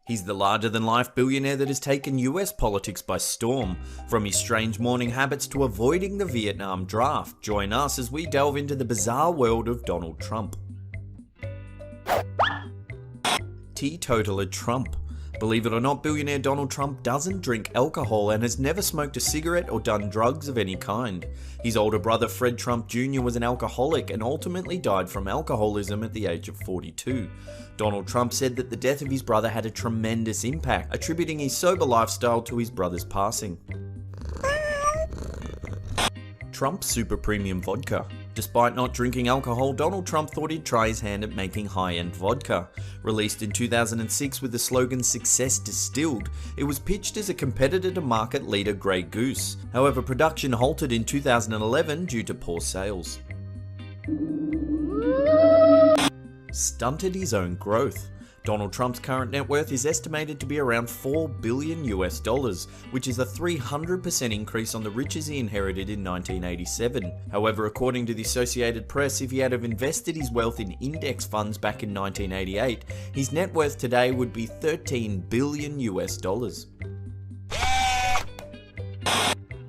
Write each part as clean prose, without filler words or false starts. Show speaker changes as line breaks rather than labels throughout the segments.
He's the larger-than-life billionaire that has taken US politics by storm, from his strange morning habits to avoiding the Vietnam draft. Join us as we delve into the bizarre world of Donald Trump. Teetotaler Trump. Believe it or not, billionaire Donald Trump doesn't drink alcohol and has never smoked a cigarette or done drugs of any kind. His older brother Fred Trump Jr. was an alcoholic and ultimately died from alcoholism at the age of 42. Donald Trump said that the death of his brother had a tremendous impact, attributing his sober lifestyle to his brother's passing. Trump Super Premium Vodka. Despite not drinking alcohol, Donald Trump thought he'd try his hand at making high-end vodka. Released in 2006 with the slogan "Success Distilled," it was pitched as a competitor to market leader Grey Goose. However, production halted in 2011 due to poor sales. Stunted his own growth. Donald Trump's current net worth is estimated to be around $4 billion US, which is a 300% increase on the riches he inherited in 1987. However, according to the Associated Press, if he had have invested his wealth in index funds back in 1988, his net worth today would be $13 billion US.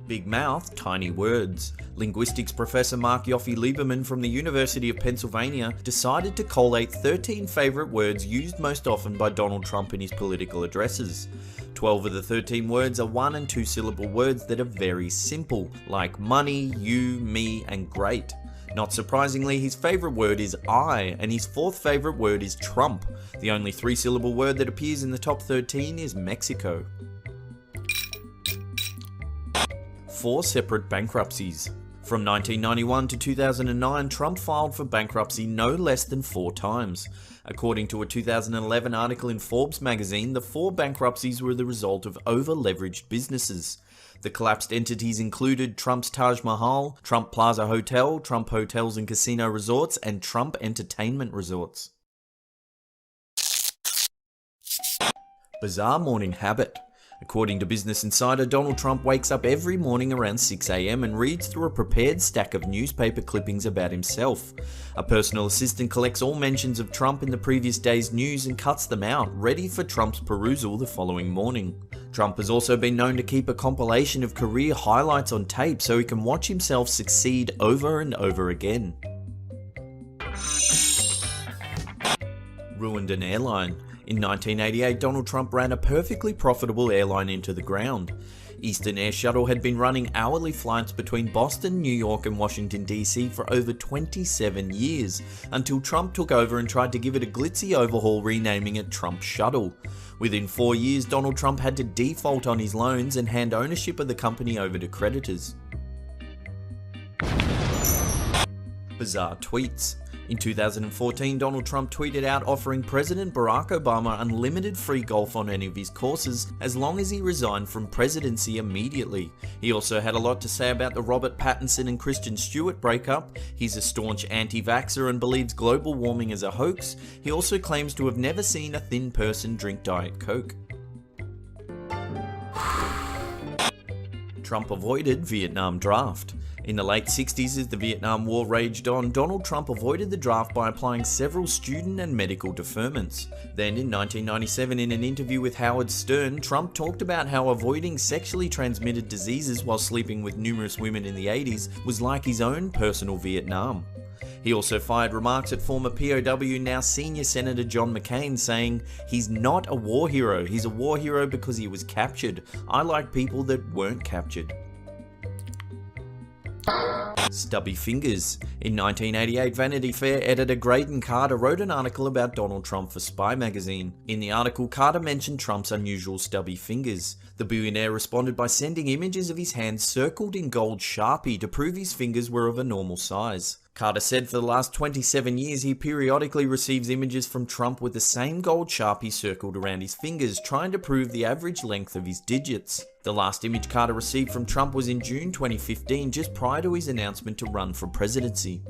Big mouth, tiny words. Linguistics professor Mark Lieberman from the University of Pennsylvania decided to collate 13 favourite words used most often by Donald Trump in his political addresses. 12 of the 13 words are 1- and 2-syllable words that are very simple, like money, you, me, and great. Not surprisingly, his favourite word is I, and his fourth favourite word is Trump. The only 3-syllable word that appears in the top 13 is Mexico. 4 separate bankruptcies. From 1991 to 2009, Trump filed for bankruptcy no less than 4 times. According to a 2011 article in Forbes magazine, the 4 bankruptcies were the result of over-leveraged businesses. The collapsed entities included Trump's Taj Mahal, Trump Plaza Hotel, Trump Hotels and Casino Resorts, and Trump Entertainment Resorts. Bizarre morning habit. According to Business Insider, Donald Trump wakes up every morning around 6 AM and reads through a prepared stack of newspaper clippings about himself. A personal assistant collects all mentions of Trump in the previous day's news and cuts them out, ready for Trump's perusal the following morning. Trump has also been known to keep a compilation of career highlights on tape so he can watch himself succeed over and over again. Ruined an airline. In 1988, Donald Trump ran a perfectly profitable airline into the ground. Eastern Air Shuttle had been running hourly flights between Boston, New York and Washington DC for over 27 years, until Trump took over and tried to give it a glitzy overhaul, renaming it Trump Shuttle. Within 4 years, Donald Trump had to default on his loans and hand ownership of the company over to creditors. Bizarre tweets. In 2014, Donald Trump tweeted out offering President Barack Obama unlimited free golf on any of his courses as long as he resigned from presidency immediately. He also had a lot to say about the Robert Pattinson and Kristen Stewart breakup. He's a staunch anti-vaxxer and believes global warming is a hoax. He also claims to have never seen a thin person drink Diet Coke. Trump avoided Vietnam draft. In the late 60s, as the Vietnam War raged on, Donald Trump avoided the draft by applying several student and medical deferments. Then in 1997, in an interview with Howard Stern, Trump talked about how avoiding sexually transmitted diseases while sleeping with numerous women in the 80s was like his own personal Vietnam. He also fired remarks at former POW, now senior Senator John McCain, saying, "He's not a war hero, he's a war hero because he was captured. I like people that weren't captured." Stubby fingers. In 1988, Vanity Fair editor Graydon Carter wrote an article about Donald Trump for Spy magazine. In the article, Carter mentioned Trump's unusual stubby fingers. The billionaire responded by sending images of his hands circled in gold Sharpie to prove his fingers were of a normal size. Carter said for the last 27 years he periodically receives images from Trump with the same gold Sharpie circled around his fingers, trying to prove the average length of his digits. The last image Carter received from Trump was in June 2015, just prior to his announcement to run for presidency.